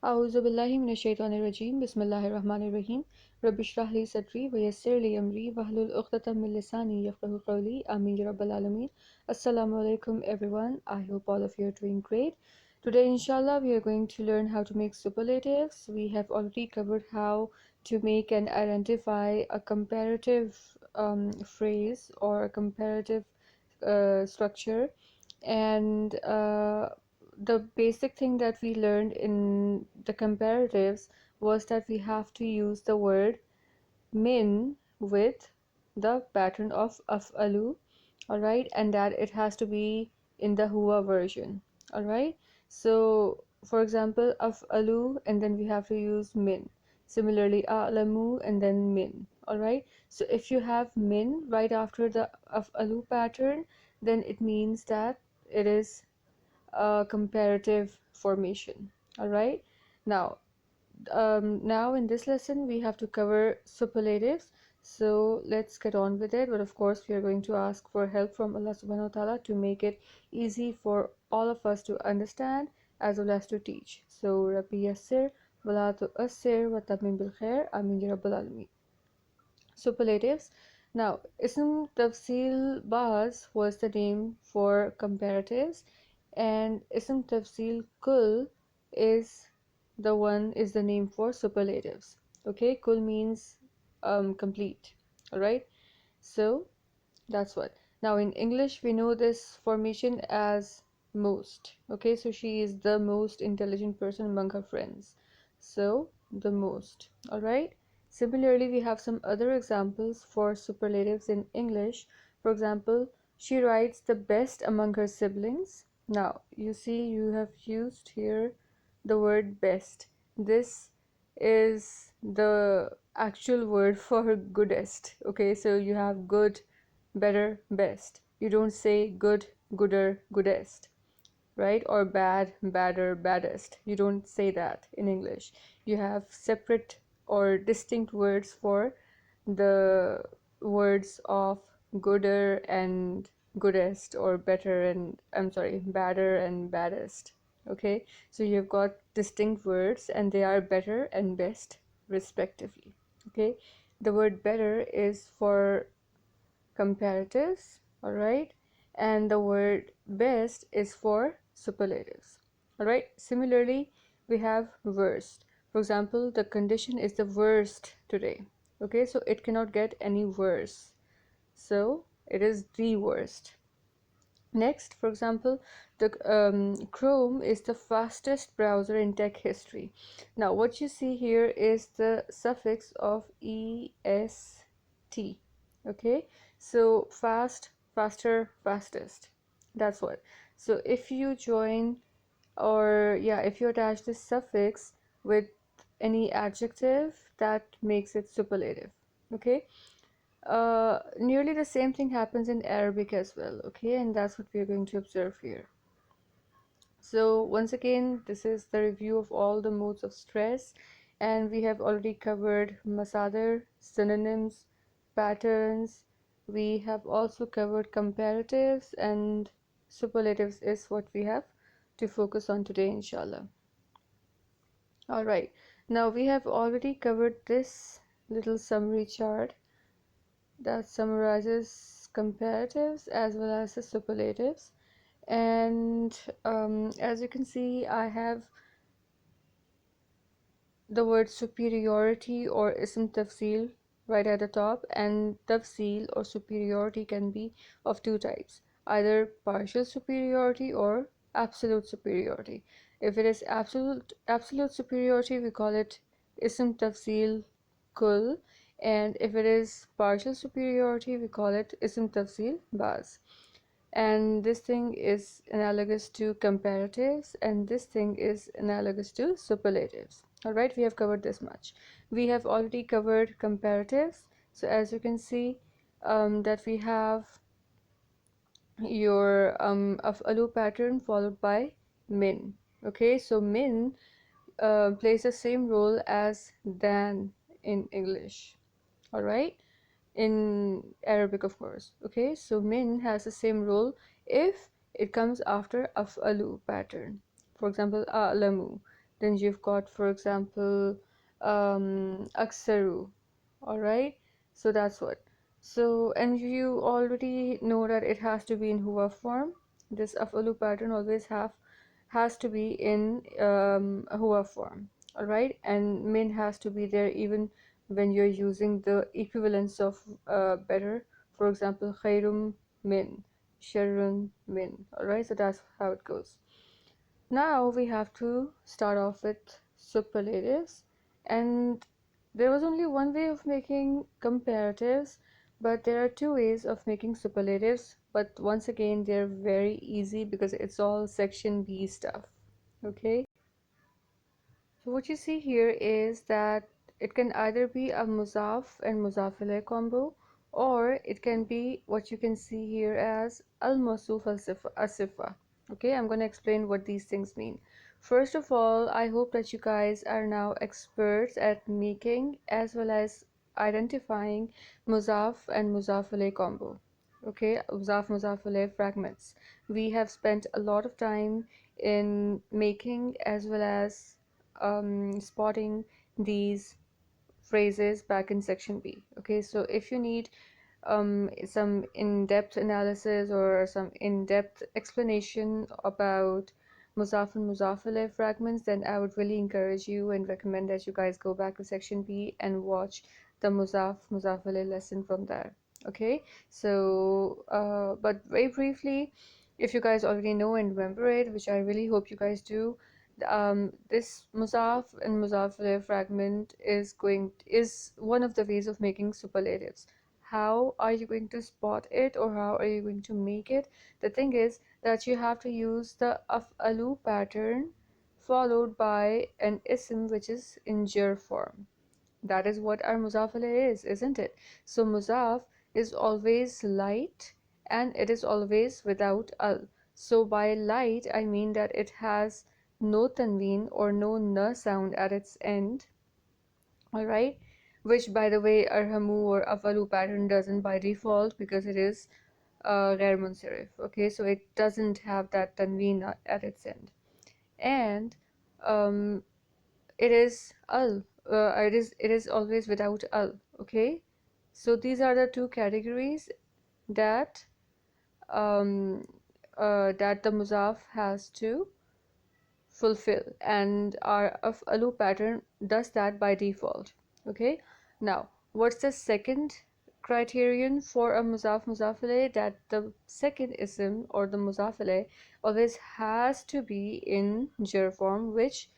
A'udhu billahi minash shaitanir rajim. Bismillahir rahmanir rahim. Rabbi shrah li sadri wa yassir li amri wahlul 'uqdatam min lisani yafqahu qawli. Amin ya rabbal alamin. Assalamu alaikum everyone. I hope all of you are doing great. Today inshallah we are going to learn how to make superlatives. We have already covered how to make and identify a comparative phrase or a comparative structure, and the basic thing that we learned in the comparatives was that we have to use the word min with the pattern of af'alu, alright, and that it has to be in the huwa version, alright. So for example, af'alu, and then we have to use min. Similarly, a'lamu and then min, alright. So if you have min right after the af'alu pattern, then it means that it is a comparative formation, all right. Now in this lesson we have to cover superlatives, so let's get on with it. But of course we are going to ask for help from Allah subhanahu wa ta'ala to make it easy for all of us to understand as well as to teach. So Rabbi Yassir wala tu'assir wa tamim bil khair, amin ya rabbal alamin. Superlatives. Now, Ism Tafsil Baz was the name for comparatives, and Ism Tafsil Kul is the name for superlatives. Okay, Kul means complete. Alright, so that's what. Now in English we know this formation as most. Okay, so she is the most intelligent person among her friends. So the most. Alright. Similarly, we have some other examples for superlatives in English. For example, she writes the best among her siblings. Now, you see, you have used here the word best. This is the actual word for goodest. Okay, so you have good, better, best. You don't say good, gooder, goodest, right? Or bad, badder, baddest. You don't say that in English. You have separate or distinct words for the words of gooder and goodest, or better and badder and baddest. Okay, so you've got distinct words and they are better and best respectively. Okay, the word better is for comparatives, all right, and the word best is for superlatives, all right. Similarly, we have worst. For example, the condition is the worst today. Okay, so it cannot get any worse, so it is the worst. Next, for example, the Chrome is the fastest browser in tech history. Now what you see here is the suffix of est. Okay, so fast, faster, fastest, that's what. So if you join, or yeah, if you attach this suffix with any adjective, that makes it superlative. Okay, nearly the same thing happens in Arabic as well. Okay, and that's what we are going to observe here. So once again, this is the review of all the modes of stress, and we have already covered masadar, synonyms, patterns. We have also covered comparatives, and superlatives is what we have to focus on today, inshallah. All right, now we have already covered this little summary chart that summarizes comparatives as well as the superlatives. And as you can see, I have the word superiority or ism tafsil right at the top, and tafsil or superiority can be of two types, either partial superiority or absolute superiority. If it is absolute superiority, we call it ism tafsil kul, and if it is partial superiority, we call it ism tafsil baz. And this thing is analogous to comparatives, and this thing is analogous to superlatives. All right, we have covered this much. We have already covered comparatives. So as you can see, that we have your af'alu pattern followed by min. Okay, so min plays the same role as than in English. All right, in Arabic, of course. Okay, so min has the same role if it comes after af'alu pattern. For example, a'lamu. Then you've got, for example, aksaru. All right, so that's what. So, and you already know that it has to be in huwa form. This afalu pattern always has to be in huwa form. All right, and min has to be there even when you're using the equivalence of better. For example, khairum min, sharrun min. All right, so that's how it goes. Now we have to start off with superlatives, and there was only one way of making comparatives, but there are two ways of making superlatives. But once again, they're very easy because it's all section B stuff. Okay, so what you see here is that it can either be a muzaf and muzafile combo, or it can be what you can see here as al-mawsuf al-sifa. Okay, I'm going to explain what these things mean. First of all, I hope that you guys are now experts at making as well as identifying muzaf and muzafile combo. Okay, muzaf fragments. We have spent a lot of time in making as well as spotting these phrases back in section B. Okay, so if you need some in-depth analysis or some in-depth explanation about Muzaf and Muzafale fragments, then I would really encourage you and recommend that you guys go back to section B and watch the Muzafale lesson from there. Okay, so but very briefly, if you guys already know and remember it, which I really hope you guys do, this Muzaf and Muzafale fragment is one of the ways of making superlatives. How are you going to spot it, or how are you going to make it? The thing is that you have to use the af'alu pattern followed by an ism which is in jar form. That is what our muzafale is, isn't it? So muzaf is always light and it is always without al. So by light I mean that it has no tanween or no na sound at its end. All right, which by the way arhamu or afalu pattern doesn't by default because it is ghair munsarif. Okay, so it doesn't have that tanween at its end, and um, it is al. It is always without al. Okay, so these are the two categories that that the muzaf has to fulfill, and our alu pattern does that by default. Okay, now what's the second criterion for a muzafale? That the second ism or the muzafale always has to be in jar form, which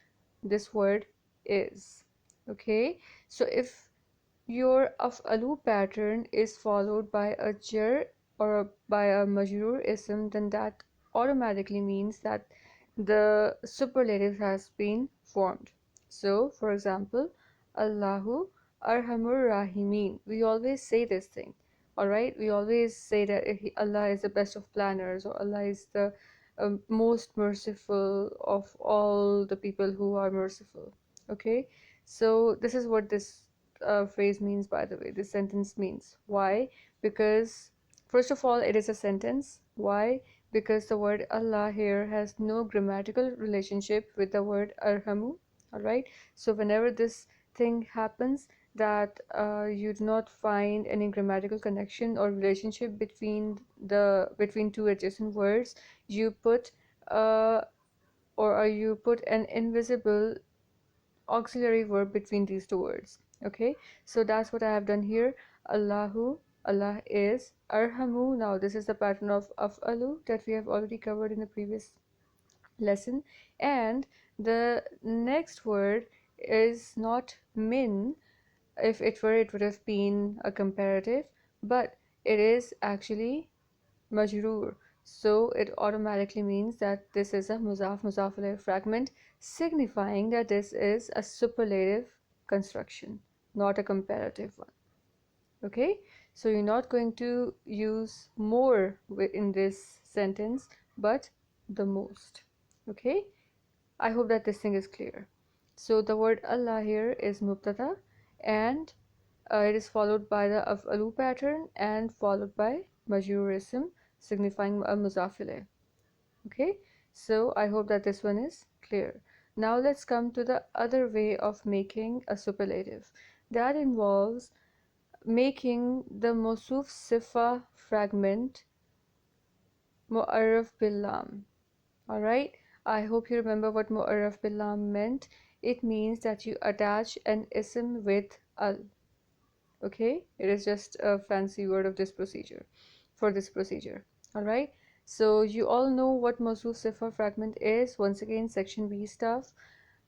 this word is. Okay, so if your af'alu pattern is followed by a jar or by a majrur ism, then that automatically means that the superlative has been formed. So, for example, Allahu Arhamur Rahimin. We always say this thing, all right? We always say that Allah is the best of planners, or Allah is the most merciful of all the people who are merciful. Okay, so this is what this phrase means, by the way. This sentence means. Why? Because, first of all, it is a sentence. Why? Because the word Allah here has no grammatical relationship with the word arhamu. All right, so whenever this thing happens that you do not find any grammatical connection or relationship between two adjacent words, you put you put an invisible auxiliary verb between these two words. Okay, so that's what I have done here. Allahu, Allah is. Arhamu, now this is the pattern of af'alu that we have already covered in the previous lesson. And the next word is not min. If it were, it would have been a comparative, but it is actually majroor. So it automatically means that this is a muzaf fragment, signifying that this is a superlative construction, not a comparative one. Okay, so you're not going to use more in this sentence, but the most. Okay, I hope that this thing is clear. So the word Allah here is mubtada, and it is followed by the af'alu pattern and followed by majrur ism signifying a muzaf ilayh. Okay, so I hope that this one is clear. Now let's come to the other way of making a superlative. That involves making the Mawsuf Sifa fragment Mu'arraf bil Lam. Alright, I hope you remember what Mu'arraf bil Lam meant. It means that you attach an ism with al. Okay, it is just a fancy word of this procedure, for this procedure. Alright, so you all know what Mawsuf Sifa fragment is. Once again, section B stuff.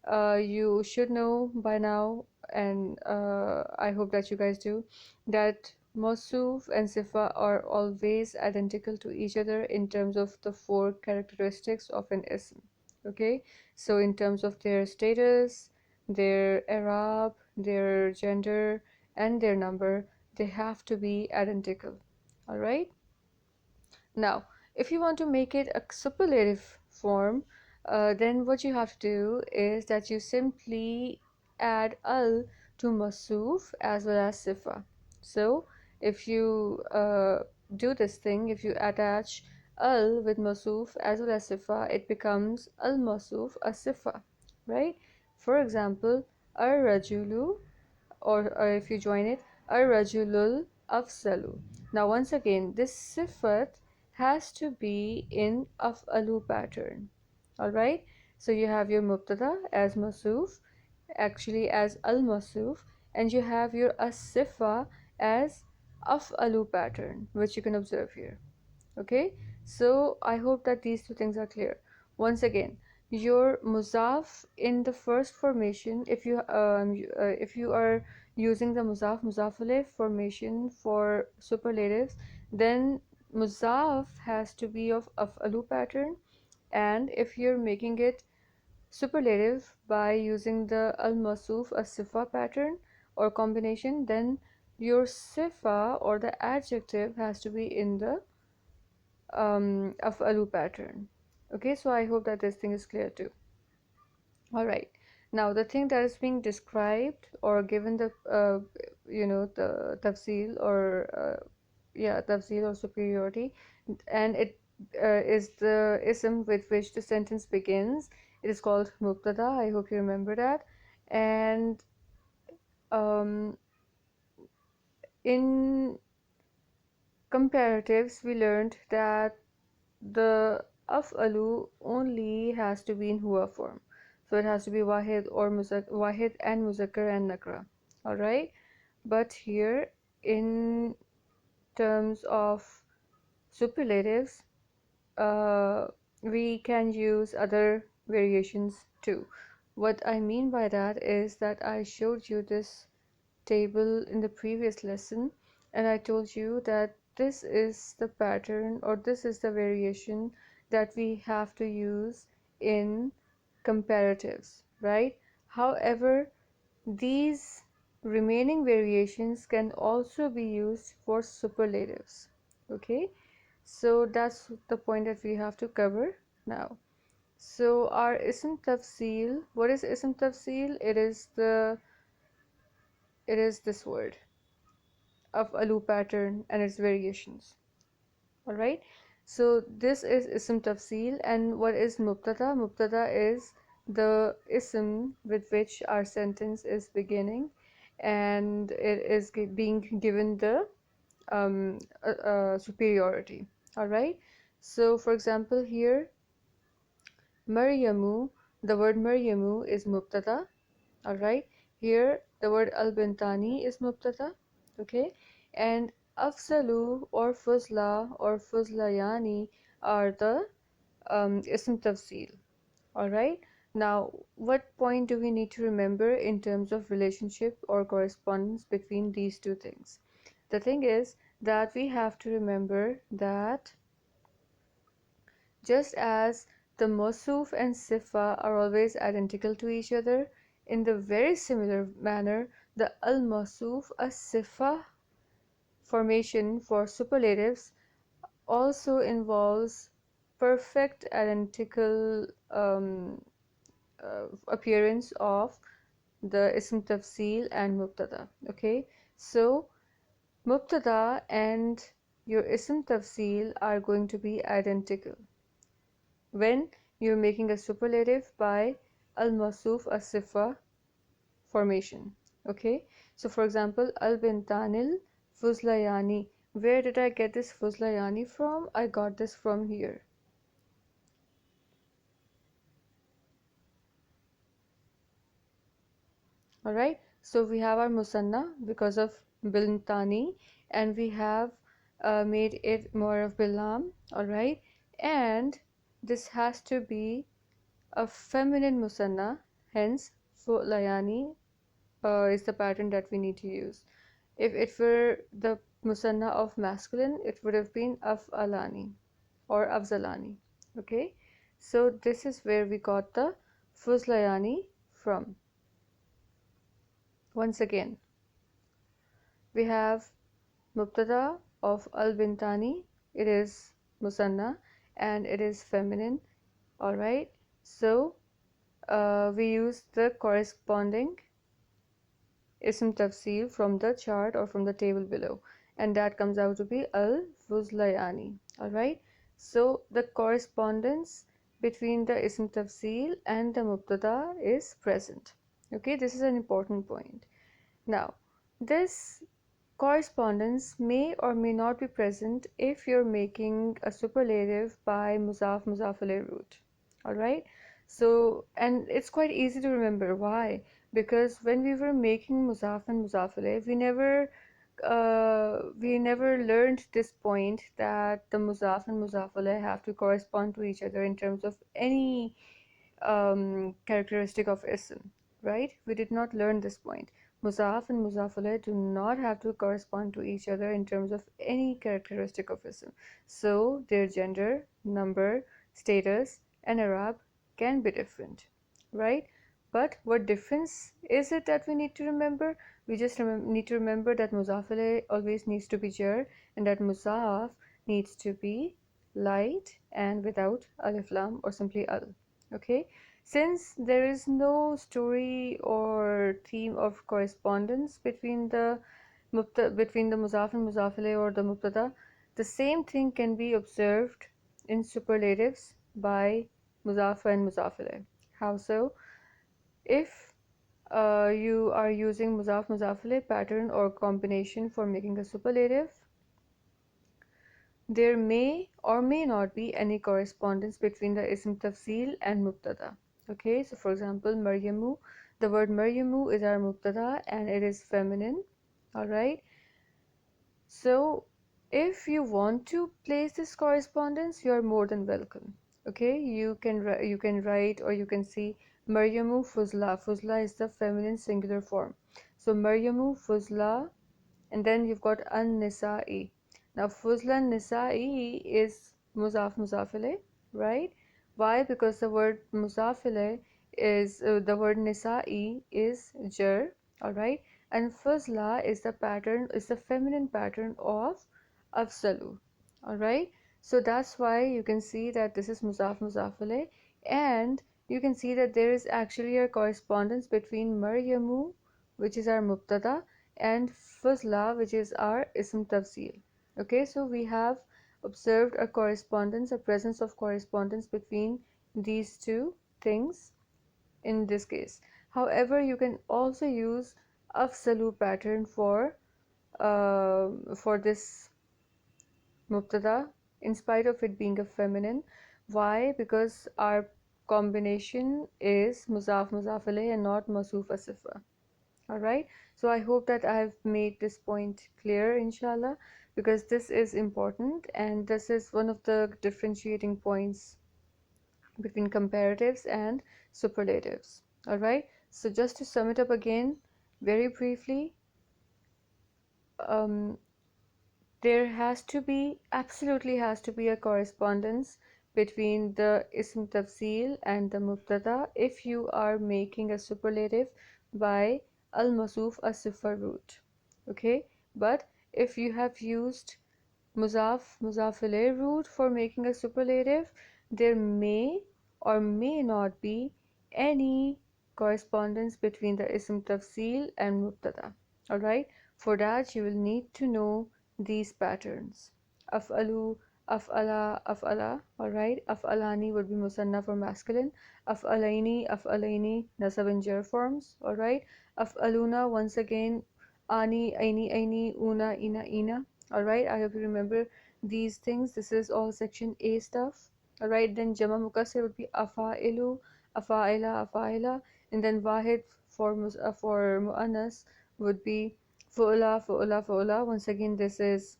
You should know by now, and I hope that you guys do, that Mawsuf and Sifa are always identical to each other in terms of the four characteristics of an ism. Okay, so in terms of their status, their i'rab, their gender, and their number, they have to be identical. All right. Now, if you want to make it a superlative form, then what you have to do is that you simply add al to masuf as well as sifa. So, if you do this thing, if you attach al with masuf as well as sifa, it becomes al masuf as sifa, right? For example, ar rajulu, or if you join it, ar-rajulul afsalu. Now once again, this sifat has to be in af'alu pattern. Alright, so you have your mubtada as masuf, actually as al-masuf, and you have your as-sifa as af'alu pattern, which you can observe here. Okay, so I hope that these two things are clear. Once again, your muzaf in the first formation, if you are using the muzaf formation for superlatives, then muzaf has to be of af'alu pattern, and if you're making it superlative by using the al-masuf as-sifa pattern or combination, then your sifa or the adjective has to be in the af'alu pattern. Okay, so I hope that this thing is clear too. All right, now the thing that is being described or given the the tafsil or tafsil or superiority, and it is the ism with which the sentence begins. It is called mubtada. I hope you remember that. And in comparatives, we learned that the af'alu only has to be in huwa form. So it has to be wahid or wahid and muzakkar and nakra. Alright? But here in terms of superlatives, we can use other variations too. What I mean by that is that I showed you this table in the previous lesson, and I told you that this is the pattern or this is the variation that we have to use in comparatives, right? However, these remaining variations can also be used for superlatives. Okay, so that's the point that we have to cover now. So our ism tafsil, what is ism tafsil? It is this word of a loop pattern and its variations. Alright, so this is ism tafsil, and what is mubtada? Mubtada is the ism with which our sentence is beginning, and it is being given the superiority. Alright, so for example here, Maryamu, the word Maryamu is mubtada. Alright, here the word al-bintani is mubtada. Okay, and afsalu or fuzla or fuzlayani are the ism tafsil. Alright, now what point do we need to remember in terms of relationship or correspondence between these two things? The thing is that we have to remember that just as the Mawsuf and Sifa are always identical to each other, in the very similar manner, the al-Mawsuf as-Sifa formation for superlatives also involves perfect identical appearance of the ism tafsil and mubtada. Okay, so mubtada and your ism tafsil are going to be identical when you're making a superlative by al-Masuf as-Sifa formation. Okay, so for example, al-Bintanil Fuzlayani. Where did I get this Fuzlayani from? I got this from here. Alright, so we have our Musanna because of Bintani, and we have made it more of Bilam. Alright, and this has to be a feminine Musanna, hence Fulayani is the pattern that we need to use. If it were the Musanna of masculine, it would have been Af'alani or Afzalani. Okay, so this is where we got the Fuzlayani from. Once again, we have Mubtada of al-Bintani, it is Musanna and it is feminine. Alright, so we use the corresponding Ism Tafsil from the chart or from the table below, and that comes out to be al-Fuzlayani. Alright, so the correspondence between the Ism Tafsil and the Mubtada is present. Okay, this is an important point. Now, this correspondence may or may not be present if you're making a superlative by Muzaf Muzafale root. Alright, so and it's quite easy to remember. Why? Because when we were making Muzaf and Muzafale, we never learned this point that the Muzaf and Muzafale have to correspond to each other in terms of any characteristic of ism, right? We did not learn this point. Muzaf and Muzafale do not have to correspond to each other in terms of any characteristic of ism. So their gender, number, status, and Arab can be different, right? But what difference is it that we need to remember? We just need to remember that Muzafale always needs to be jar and that Muzaf needs to be light and without alif lam or simply al. Okay, since there is no story or theme of correspondence between the Muzaf and Muzafale or the Mubtada, the same thing can be observed in superlatives by Muzafa and Muzafale. How so? If you are using Muzaf Muzafale pattern or combination for making a superlative, there may or may not be any correspondence between the ism tafsil and mubtada. Okay, so for example, Maryamu, the word Maryamu is our mubtada and it is feminine. Alright, so if you want to place this correspondence, you are more than welcome. Okay, you can write or you can see Maryamu Fuzla. Fuzla is the feminine singular form. So Maryamu Fuzla, and then you've got an-nisa'i. Now Fuzlan Nisa'i is Muzaf Muzafile, right? Why? Because the word Muzafile is the word Nisa'i is jar, alright? And Fuzla is the pattern, is the feminine pattern of Afsalu, alright? So that's why you can see that this is Muzaf Muzafile, and you can see that there is actually a correspondence between Maryamu, which is our Mubtada, and Fuzla, which is our Ism Tafsil. Okay, so we have observed a correspondence, a presence of correspondence between these two things in this case. However, you can also use Afsalu pattern for this Mubtada in spite of it being a feminine. Why? Because our combination is Muzaf Muzafale and not Masuf Asifa. Alright, so I hope that I have made this point clear, inshallah, because this is important and this is one of the differentiating points between comparatives and superlatives. Alright, so just to sum it up again very briefly, there absolutely has to be a correspondence between the ism tafsil and the mubtada if you are making a superlative by al-masuf as-sifar root. Okay, but if you have used muzaf muzafile root for making a superlative, there may or may not be any correspondence between the ism tafsil and mubtada. Alright, for that you will need to know these patterns. Af'alu, af'ala, af'ala, alright. Af'alani would be musanna for masculine. Af'alaini, af'alaini, nasab and jar forms, alright. Af'aluna, once again, ani, aini, aini, una, ina, ina, alright. I hope you remember these things. This is all section A stuff, alright. Then jama mukassir would be afa'ilu, afa'ila, afa'ila, and then wahid for mu'annas would be fu'la, fu'la, fu'la. Once again, this is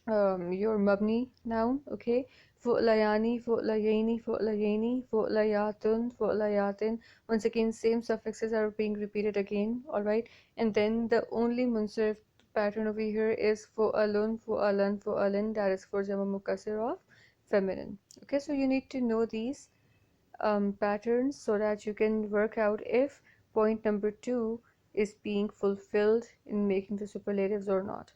your mabni noun, okay? Fu'layani, fu'layani, fu'layani, fu'layatun, fu'layatin. Once again, same suffixes are being repeated again, alright? And then the only munsarif pattern over here is fu'alun, fu'alan, fu'alin, that is for jama mukassir of feminine. Okay, so you need to know these patterns so that you can work out if point number 2 is being fulfilled in making the superlatives or not.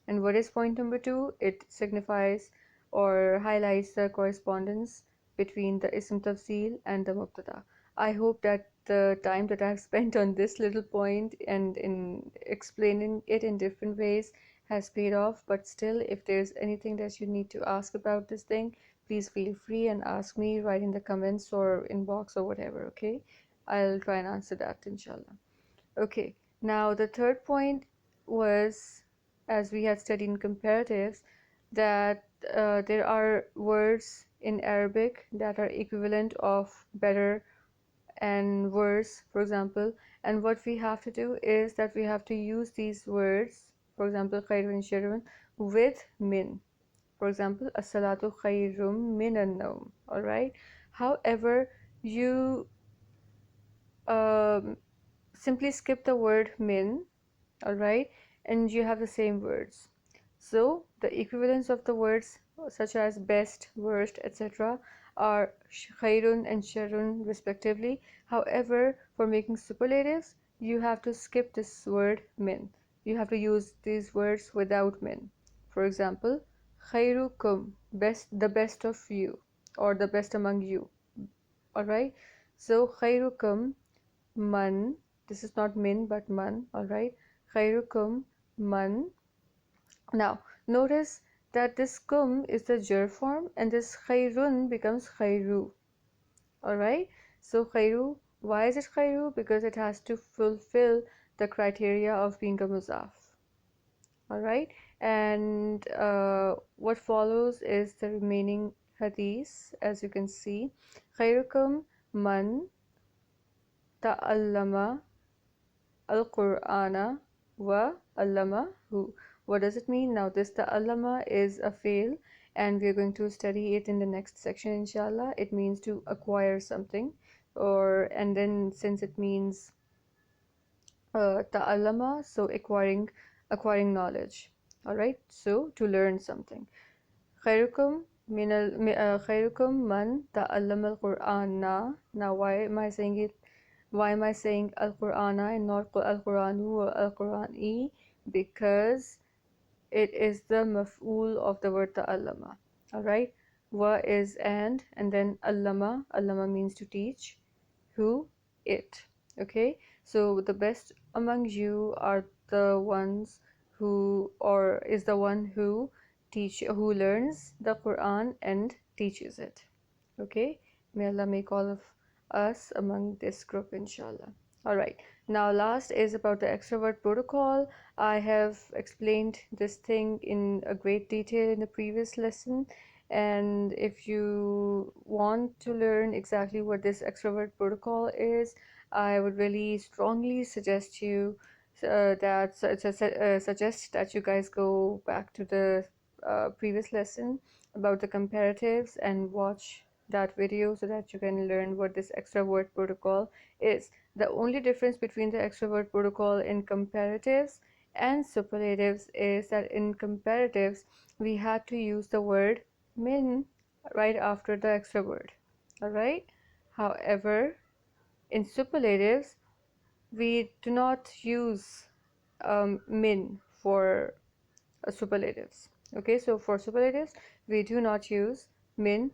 And what is point number 2? It signifies or highlights the correspondence between the ism tafsil and the mubtada. I hope that the time that I've spent on this little point and in explaining it in different ways has paid off, but still, if there's anything that you need to ask about this thing, please feel free and ask me, write in the comments or inbox or whatever, okay? I'll try and answer that, inshallah. Okay, now the third point was, as we had studied in comparatives, that there are words in Arabic that are equivalent of better and worse, for example, and what we have to do is that we have to use these words, for example, khairun, sharrun, with min. For example, as-salatu khairum minan nawm. All right. However, you um, simply skip the word min, all right, and you have the same words. So the equivalents of the words such as best, worst, etc. are khairun and sharrun respectively. However, for making superlatives, you have to skip this word min. You have to use these words without min. For example, khairukum, best, the best of you, or the best among you. Alright, so khairukum man, this is not min but man, alright. Khairukum man. Now, notice that this kum is the jar form and this khairun becomes khairu. Alright, so khairu, why is it khairu? Because it has to fulfill the criteria of being a muzaf. Alright, and what follows is the remaining hadith, as you can see. Khairukum man ta'allama al-Qur'ana wa allamahu. What does it mean? Now this ta'allama is a fail and we are going to study it in the next section, inshallah. It means to acquire something, or and then since it means ta'allama, so acquiring knowledge. Alright, so to learn something. Khairukum khairukum man ta'allama al-Qur'ana. Now why am I saying it? Why am I saying al-Qur'ana and not al-Qur'anu or al-Qur'ani? Because it is the maf'ul of the word ta'allama. Alright, wa is and then allama. Allama means to teach. Who? It. Okay, so the best among you are the ones who, or is the one who who learns the Quran and teaches it. Okay, may Allah make all of us among this group, inshallah. Alright, now last is about the extrovert protocol. I have explained this thing in a great detail in the previous lesson, and if you want to learn exactly what this extrovert protocol is, I would really strongly suggest you suggest that you guys go back to the previous lesson about the comparatives and watch that video so that you can learn what this extrovert protocol is. The only difference between the extrovert protocol in comparatives and superlatives is that in comparatives we had to use the word min right after the extra word. Alright? However, in superlatives we do not use min for superlatives. Okay, so for superlatives we do not use min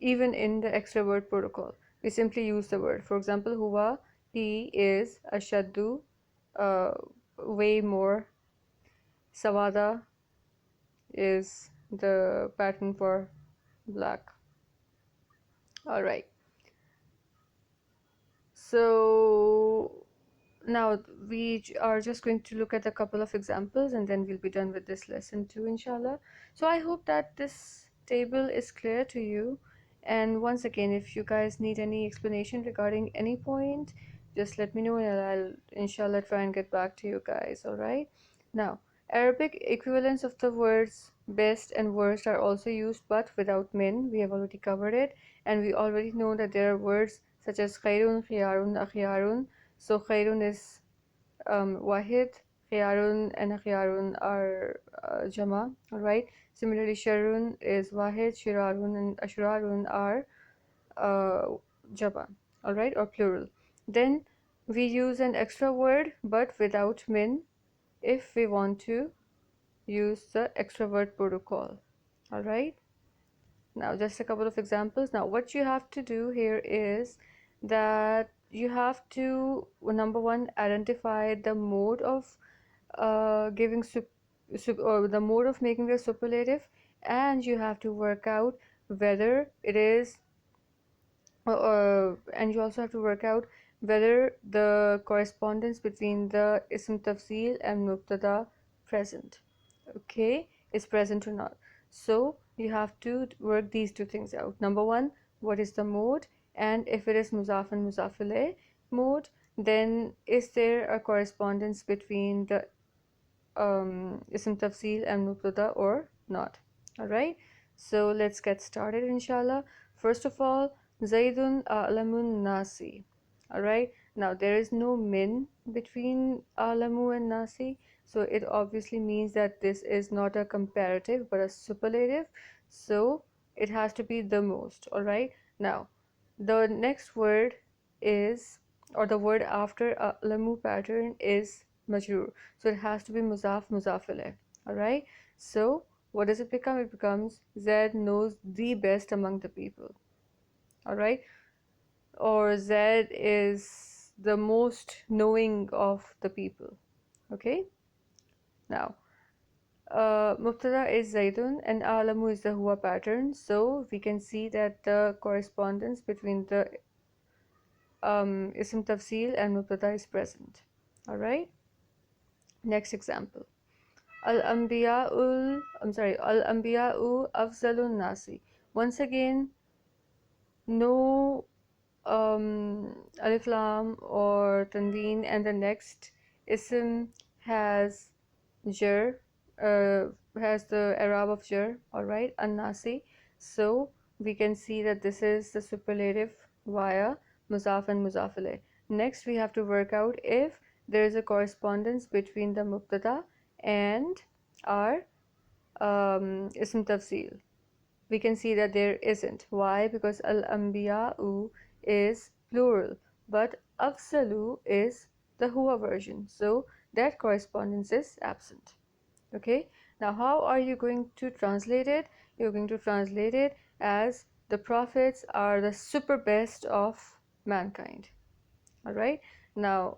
even in the extrovert protocol. We simply use the word. For example, huwa, he is, ashaddu, way more, sawada is the pattern for black. All right. So now we are just going to look at a couple of examples and then we'll be done with this lesson too, inshallah. So I hope that this table is clear to you. And once again, if you guys need any explanation regarding any point, just let me know and I'll inshallah try and get back to you guys. All right. Now, Arabic equivalents of the words best and worst are also used, but without min. We have already covered it, and we already know that there are words such as khairun, khiyarun, akhyarun. So khairun is wahid, khiyarun and akhyarun are jama. All right. Similarly, sharrun is wahid, shirarun and ashrarun are jama. All right, or plural. Then we use an extra word, but without min, if we want to use the extrovert protocol. All right. Now, just a couple of examples. Now, what you have to do here is that you have to, number one, identify the mode of giving or the mode of making the superlative, and you have to work out whether it is and you also have to work out whether the correspondence between the ism tafsil and mubtada present, okay, is present or not. So you have to work these two things out. Number one, what is the mode, and if it is muzaf and muzaf ilayh mode, then is there a correspondence between the ism tafsil and mubtada or not. All right, so let's get started inshallah. First of all, zaidun a'lamun nasi. All right, now there is no min between a'lamu and nasi, so it obviously means that this is not a comparative but a superlative, so it has to be the most. All right, now the next word is, or the word after a'lamu pattern is majrur, so it has to be muzaf muzaf ilayh. All right, so what does it become? It becomes Zaid knows the best among the people. All right, or Zaid is the most knowing of the people. Okay, now mubtada is zaidun and alamu is the huwa pattern, so we can see that the correspondence between the ism tafsil and mubtada is present. All right, next example. Al-Anbiya'u afzalun nasi. Once again, no alif lam or tanween, and the next ism has jar, has the i'rab of jar. All right, an-nasi. So we can see that this is the superlative via muzaf and muzaf ilayh. Next, we have to work out if there is a correspondence between the mubtada and our ism tafsil. We can see that there isn't. Why? Because al-anbiya'u is plural, but afsalu is the huwa version, so that correspondence is absent. Okay, now how are you going to translate it? You're going to translate it as the prophets are the super best of mankind. All right, now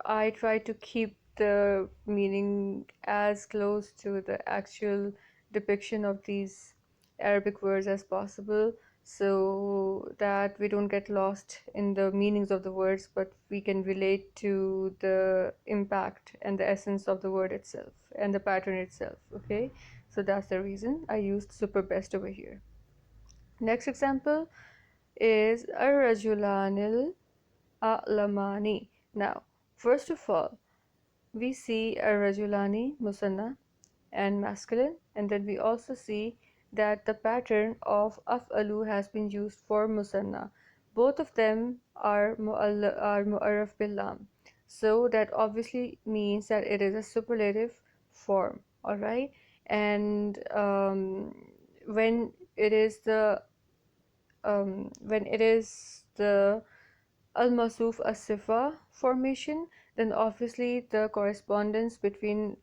I try to keep the meaning as close to the actual depiction of these Arabic words as possible, so that we don't get lost in the meanings of the words, but we can relate to the impact and the essence of the word itself and the pattern itself. Okay, so that's the reason I used super best over here. Next example is ar-rajulanil a'lamani. Now, first of all, we see ar-rajulani musanna and masculine, and then we also see that the pattern of af'alu has been used for musanna. Both of them are mu'arraf bil lam, so that obviously means that it is a superlative form. All right, and when it is the al-masuf as-sifa formation, then obviously the correspondence between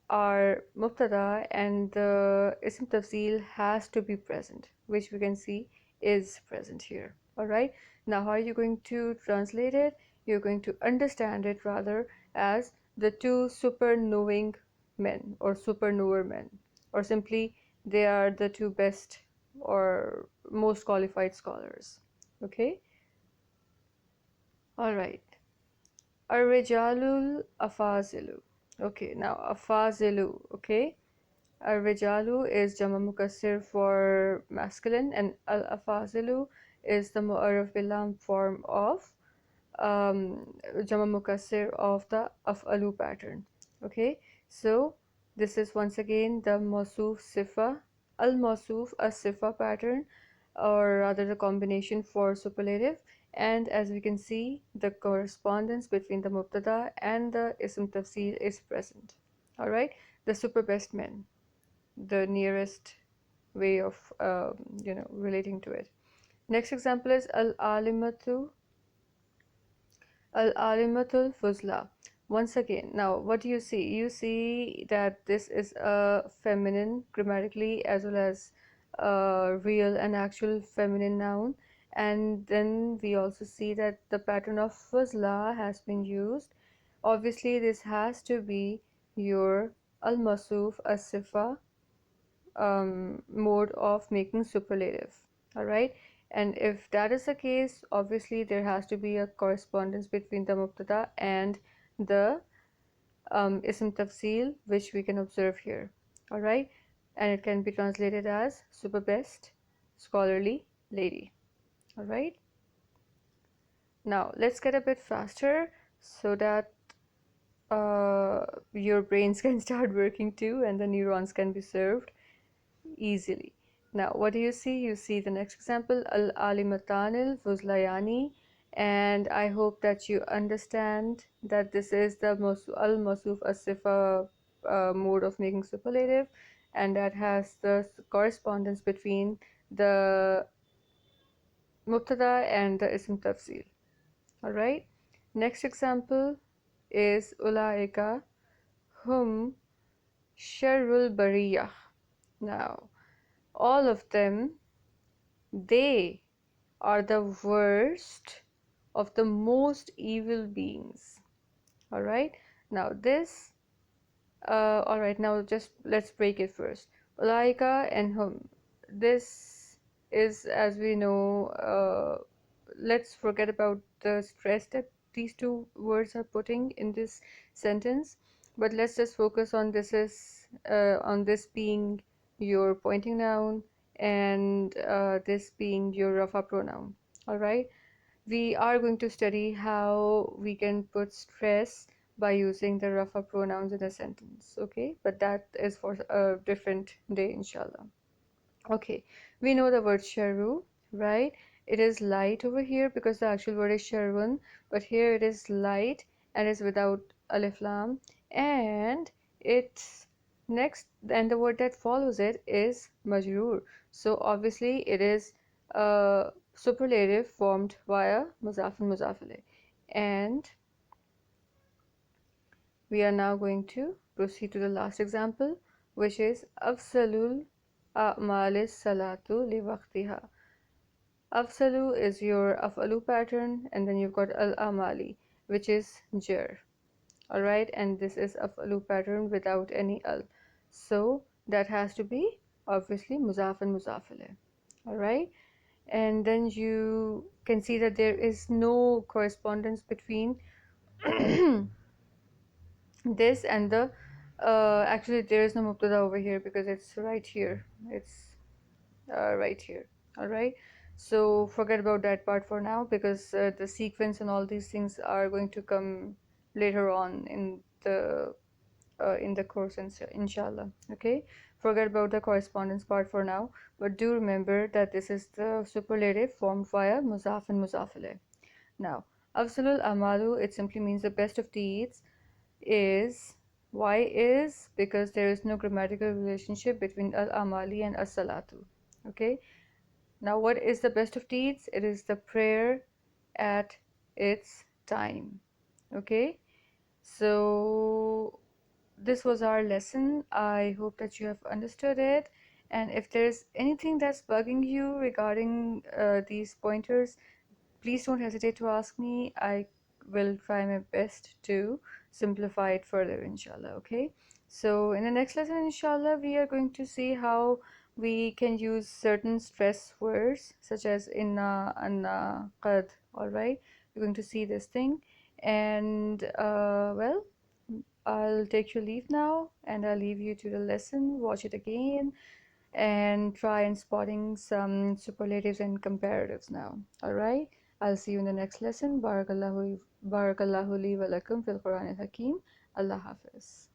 our mubtada and the ism tafsil has to be present, which we can see is present here. All right, now how are you going to translate it? You're going to understand it rather as the two super knowing men or super knower men. or simply they are the two best or most qualified scholars. Okay, all right. Ar-rijalul afazilu. Okay, now afazilu. Okay, ar-rijalu is jama mukassir for masculine, and al-afazilu is the mu'arraf bilam form of jama mukassir of the af'alu pattern. Okay, so this is once again the mawsuf sifa, al-mawsuf as-sifa pattern, or rather the combination for superlative. And as we can see, the correspondence between the mubtada and the ism tafsil is present. All right, the super best men, the nearest way of relating to it. Next example is al-alimatul fuzla. Once again, now what do you see? You see that this is a feminine grammatically as well as a real and actual feminine noun. And then we also see that the pattern of fuzla has been used. Obviously, this has to be your al-masuf as-sifa mode of making superlative. All right, and if that is the case, obviously there has to be a correspondence between the mubtada and the ism tafsil, which we can observe here. All right, and it can be translated as super best scholarly lady. All right, now let's get a bit faster so that your brains can start working too and the neurons can be served easily. Now, what do you see? You see the next example, al-alimatanil fuzlayani, and I hope that you understand that this is the al-masuf as-sifa mode of making superlative, and that has the correspondence between the mubtada and the ism tafsil. All right. Next example is ulaika hum sharrul bariyah. Now, all of them, they are the worst of the most evil beings. All right, now this all right, now just let's break it first. Ulaika and hum, this is, as we know, let's forget about the stress that these two words are putting in this sentence, but let's just focus on this being your pointing noun, and this being your rafa pronoun. All right, we are going to study how we can put stress by using the rafa pronouns in a sentence. Okay, but that is for a different day, inshallah. Okay, we know the word sharu, right? It is light over here because the actual word is sharun, but here it is light and is without alif lam, and it's next, and the word that follows it is majroor. So obviously it is a superlative formed via muzaf and muzaf ilayh. And we are now going to proceed to the last example, which is afsalul a'malis salatu li waqtiha. Afsalu is your afalu pattern, and then you've got al-amali, which is jar. All right, and this is afalu pattern without any al. So that has to be obviously muzaf and muzaf ilayh. All right, and then you can see that there is no correspondence between this and the actually there is no mubtada over here because it's right here. It's right here. All right, so forget about that part for now because the sequence and all these things are going to come later on in the course, inshallah. Okay, forget about the correspondence part for now, but do remember that this is the superlative formed via muzaf and muzaf ilayh. Now, afzalul amalu, it simply means the best of deeds. Is why is because there is no grammatical relationship between al amali and as salatu. Okay, now what is the best of deeds? It is the prayer at its time. Okay, so this was our lesson. I hope that you have understood it, and if there's anything that's bugging you regarding these pointers, please don't hesitate to ask me. I will try my best to simplify it further, inshallah. Okay, So in the next lesson, inshallah, we are going to see how we can use certain stress words such as inna, anna, qad. All right, we're going to see this thing, and well, I'll take your leave now, and I'll leave you to the lesson. Watch it again, and try and spotting some superlatives and comparatives now. All right. I'll see you in the next lesson. Barakallahu li wa lakum fil Qur'an al Hakim. Allah Hafiz.